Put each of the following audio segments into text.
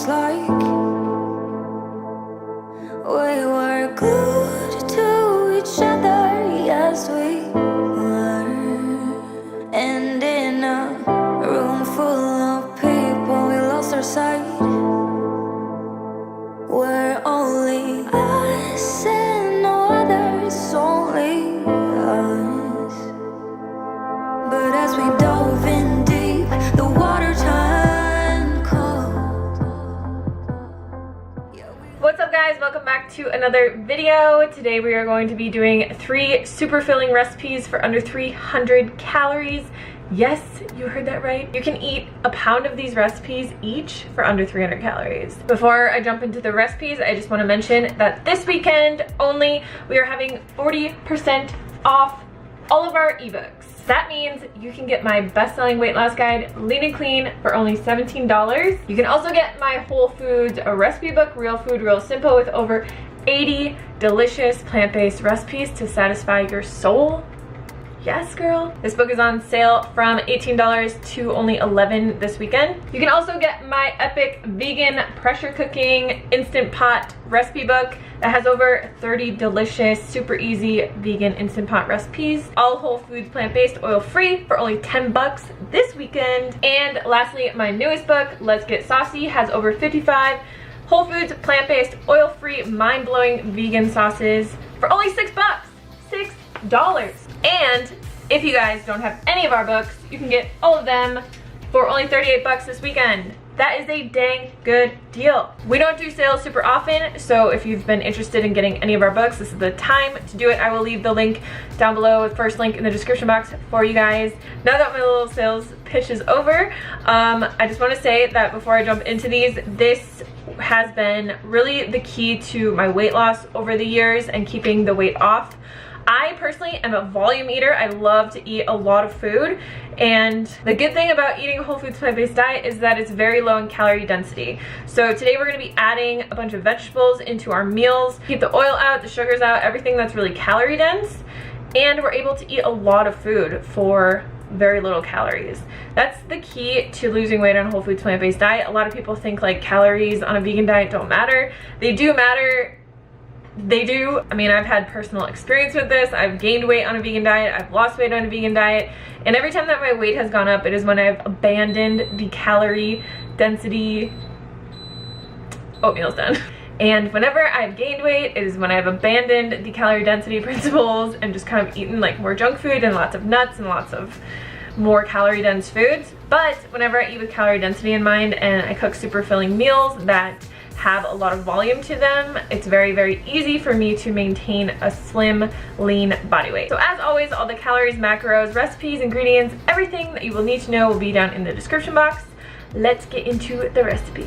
feels like we were glued to each other, yes we were. And in a room full of people, we lost our sight. We're only us and no others, only us. But as we dove in deep, the water turned cold. What's up guys, welcome back to another video. Today we are going to be doing 3 super filling recipes for under 300 calories. Yes, you heard that right. You can eat a pound of these recipes each for under 300 calories. Before I jump into the recipes, I just want to mention that this weekend only, we are having 40% off all of our ebooks. That means you can get my best-selling weight loss guide, Lean and Clean, for only $17. You can also get my Whole Foods recipe book, Real Food, Real Simple, with over 80 delicious plant-based recipes to satisfy your soul. Yes, girl. This book is on sale from $18 to only $11 this weekend. You can also get my epic vegan pressure cooking instant pot recipe book that has over 30 delicious, super easy vegan instant pot recipes. All whole foods, plant-based, oil-free for only $10 this weekend. And lastly, my newest book, Let's Get Saucy, has over 55 whole foods, plant-based, oil-free, mind-blowing vegan sauces for only $6. $6. And if you guys don't have any of our books, you can get all of them for only $38 this weekend. That is a dang good deal. We don't do sales super often, so if you've been interested in getting any of our books, this is the time to do it. I will leave the link down below, the first link in the description box for you guys. Now that my little sales pitch is over, I just want to say that before I jump into these, this has been really the key to my weight loss over the years and keeping the weight off. I personally am a volume eater. I love to eat a lot of food, and the good thing about eating a whole foods plant-based diet is that it's very low in calorie density. So today we're going to be adding a bunch of vegetables into our meals, keep the oil out, the sugars out, everything that's really calorie dense, and we're able to eat a lot of food for very little calories. That's the key to losing weight on a whole foods plant-based diet. A lot of people think like calories on a vegan diet don't matter. They do matter. They do. I mean, I've had personal experience with this. I've gained weight on a vegan diet. I've lost weight on a vegan diet. And every time that my weight has gone up, it is when I've abandoned the calorie density. Oatmeal's done. And whenever I've gained weight, it is when I've abandoned the calorie density principles and just kind of eaten like more junk food and lots of nuts and lots of more calorie dense foods. But whenever I eat with calorie density in mind and I cook super filling meals that have a lot of volume to them, it's very, very easy for me to maintain a slim, lean body weight. So as always, all the calories, macros, recipes, ingredients, everything that you will need to know will be down in the description box. Let's get into the recipes.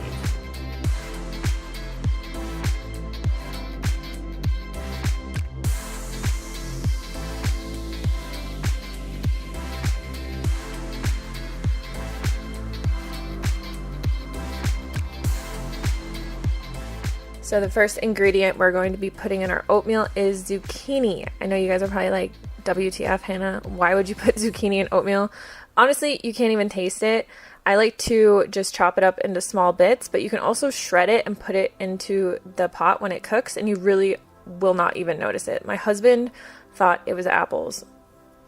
So the first ingredient we're going to be putting in our oatmeal is zucchini. I know you guys are probably like, WTF, Hannah, why would you put zucchini in oatmeal? Honestly, you can't even taste it. I like to just chop it up into small bits, but you can also shred it and put it into the pot when it cooks, and you really will not even notice it. My husband thought it was apples.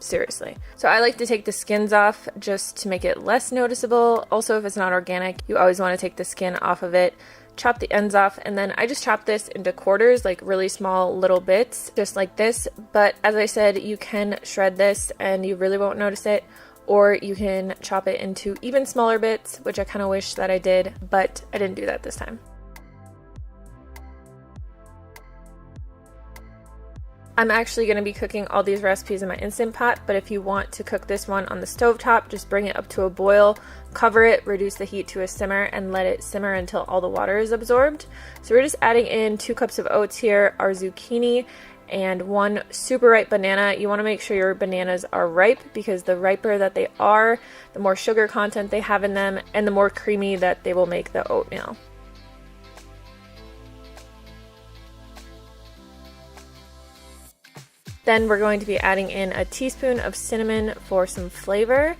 Seriously. So I like to take the skins off just to make it less noticeable. Also, if it's not organic, you always want to take the skin off of it. Chop the ends off, and then I just chop this into quarters, like really small little bits, just like this. But as I said, you can shred this and you really won't notice it, or you can chop it into even smaller bits, which I kind of wish that I did, but I didn't do that this time. I'm actually going to be cooking all these recipes in my Instant Pot, but if you want to cook this one on the stovetop, just bring it up to a boil, cover it, reduce the heat to a simmer, and let it simmer until all the water is absorbed. So we're just adding in 2 cups of oats here, our zucchini, and 1 super ripe banana. You want to make sure your bananas are ripe, because the riper that they are, the more sugar content they have in them, and the more creamy that they will make the oatmeal. Then we're going to be adding in a teaspoon of cinnamon for some flavor,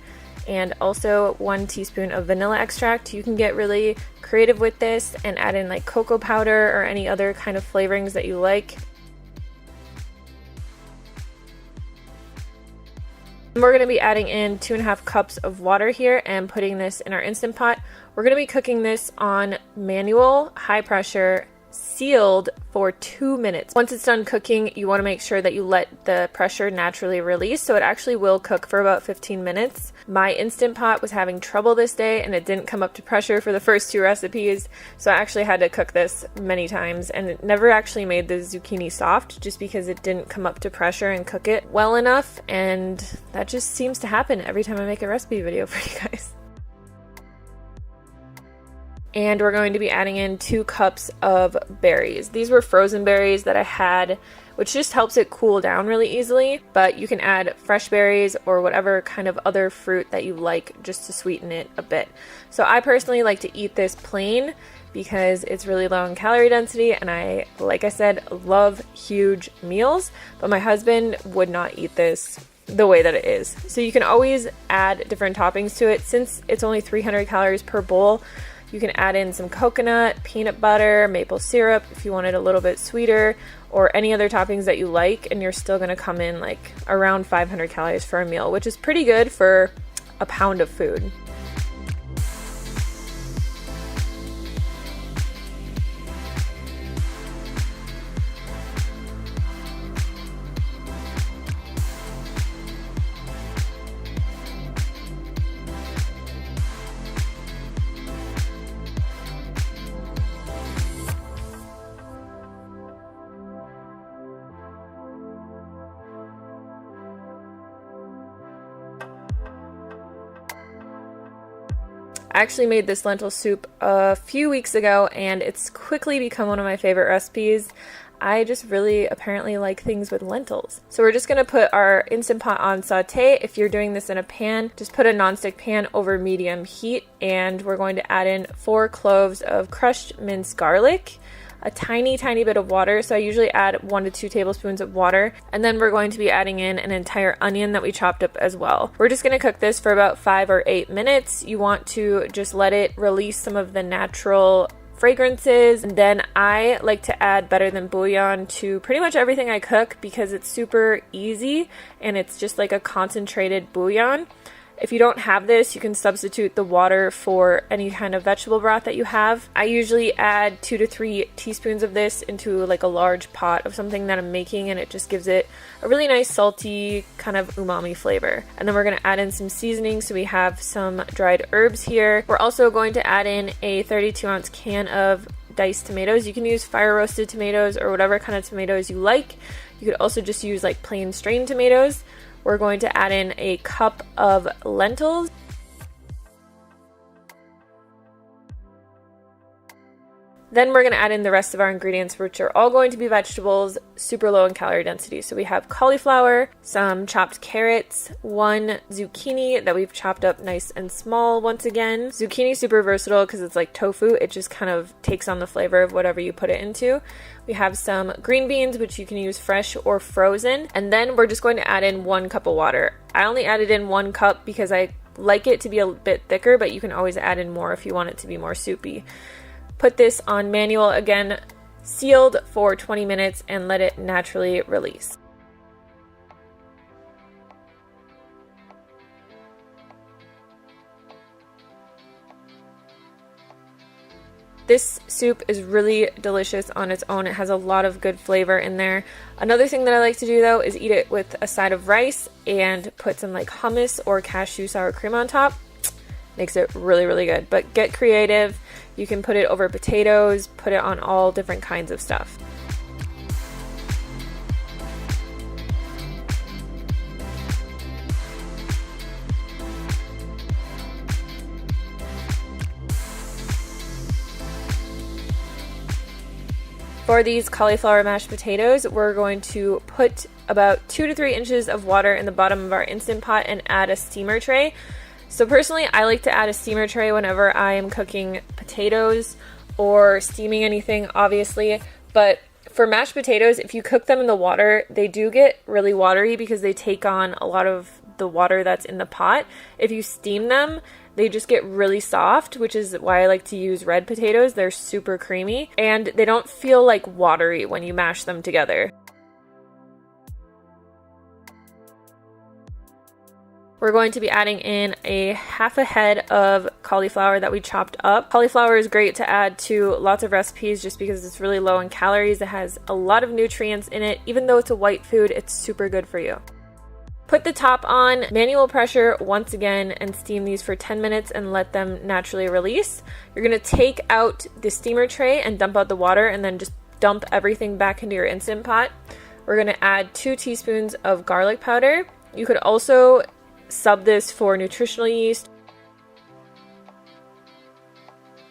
and also 1 teaspoon of vanilla extract. You can get really creative with this and add in like cocoa powder or any other kind of flavorings that you like. We're going to be adding in 2.5 cups of water here and putting this in our Instant Pot. We're going to be cooking this on manual, high pressure, sealed for 2 minutes. Once it's done cooking, you want to make sure that you let the pressure naturally release, so it actually will cook for about 15 minutes. My Instant Pot was having trouble this day and it didn't come up to pressure for the first 2 recipes, so I actually had to cook this many times, and it never actually made the zucchini soft just because it didn't come up to pressure and cook it well enough, and that just seems to happen every time I make a recipe video for you guys. And we're going to be adding in 2 cups of berries. These were frozen berries that I had, which just helps it cool down really easily, but you can add fresh berries or whatever kind of other fruit that you like just to sweeten it a bit. So I personally like to eat this plain because it's really low in calorie density, and I, like I said, love huge meals, but my husband would not eat this the way that it is. So you can always add different toppings to it. Since it's only 300 calories per bowl, you can add in some coconut, peanut butter, maple syrup if you want it a little bit sweeter, or any other toppings that you like, and you're still going to come in like around 500 calories for a meal, which is pretty good for a pound of food. I actually made this lentil soup a few weeks ago, and it's quickly become one of my favorite recipes. I just really apparently like things with lentils. So we're just going to put our Instant Pot on saute. If you're doing this in a pan, just put a nonstick pan over medium heat, and we're going to add in 4 cloves of crushed minced garlic, a tiny bit of water. So I usually add 1 to 2 tablespoons of water, and then we're going to be adding in an entire onion that we chopped up as well. We're just going to cook this for about 5 or 8 minutes. You want to just let it release some of the natural fragrances, and then I like to add better than bouillon to pretty much everything I cook because it's super easy and it's just like a concentrated bouillon. If you don't have this, you can substitute the water for any kind of vegetable broth that you have. I usually add 2 to 3 teaspoons of this into like a large pot of something that I'm making, and it just gives it a really nice salty kind of umami flavor. And then we're going to add in some seasoning, so we have some dried herbs here. We're also going to add in a 32-ounce can of diced tomatoes. You can use fire roasted tomatoes or whatever kind of tomatoes you like. You could also just use like plain strained tomatoes. We're going to add in a cup of lentils. Then we're going to add in the rest of our ingredients, which are all going to be vegetables, super low in calorie density. So we have cauliflower, some chopped carrots, 1 zucchini that we've chopped up nice and small once again. Zucchini is super versatile because it's like tofu. It just kind of takes on the flavor of whatever you put it into. We have some green beans, which you can use fresh or frozen. And then we're just going to add in 1 cup of water. I only added in 1 cup because I like it to be a bit thicker, but you can always add in more if you want it to be more soupy. Put this on manual, again, sealed for 20 minutes, and let it naturally release. This soup is really delicious on its own. It has a lot of good flavor in there. Another thing that I like to do though is eat it with a side of rice and put some like hummus or cashew sour cream on top. Makes it really good. But get creative. You can put it over potatoes, put it on all different kinds of stuff. For these cauliflower mashed potatoes, we're going to put about 2 to 3 inches of water in the bottom of our Instant Pot and add a steamer tray. So personally, I like to add a steamer tray whenever I am cooking potatoes or steaming anything, obviously. But for mashed potatoes, if you cook them in the water, they do get really watery because they take on a lot of the water that's in the pot. If you steam them, they just get really soft, which is why I like to use red potatoes. They're super creamy and they don't feel like watery when you mash them together. We're going to be adding in a half a head of cauliflower that we chopped up. Cauliflower is great to add to lots of recipes just because it's really low in calories. It has a lot of nutrients in it. Even though it's a white food, it's super good for you. Put the top on manual pressure once again and steam these for 10 minutes and let them naturally release. You're going to take out the steamer tray and dump out the water and then just dump everything back into your Instant Pot. We're going to add 2 teaspoons of garlic powder. You could also sub this for nutritional yeast.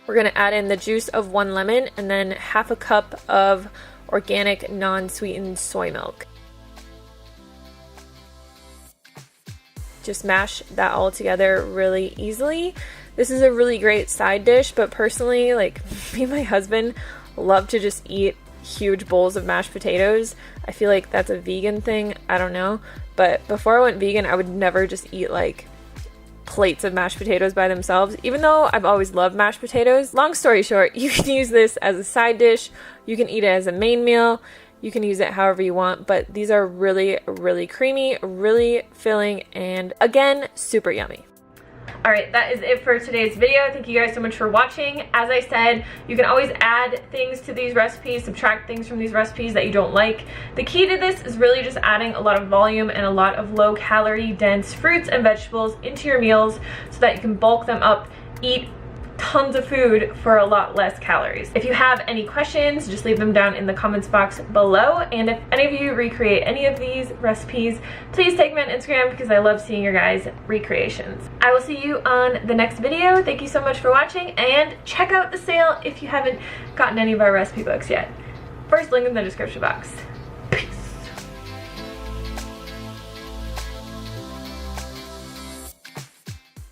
We're going to add in the juice of 1 lemon and then half a cup of organic non-sweetened soy milk. Just mash that all together really easily. This is a really great side dish, but personally, like me and my husband love to just eat huge bowls of mashed potatoes. I feel like that's a vegan thing, I don't know. But before I went vegan, I would never just eat like plates of mashed potatoes by themselves, even though I've always loved mashed potatoes. Long story short, you can use this as a side dish, you can eat it as a main meal, you can use it however you want, but these are really, really creamy, really filling, and again, super yummy. Alright, that is it for today's video. Thank you guys so much for watching. As I said, you can always add things to these recipes, subtract things from these recipes that you don't like. The key to this is really just adding a lot of volume and a lot of low calorie dense fruits and vegetables into your meals so that you can bulk them up, eat tons of food for a lot less calories. If you have any questions, just leave them down in the comments box below, and if any of you recreate any of these recipes, please tag me on Instagram because I love seeing your guys' recreations. I will see you on the next video. Thank you so much for watching, and check out the sale if you haven't gotten any of our recipe books yet. First link in the description box.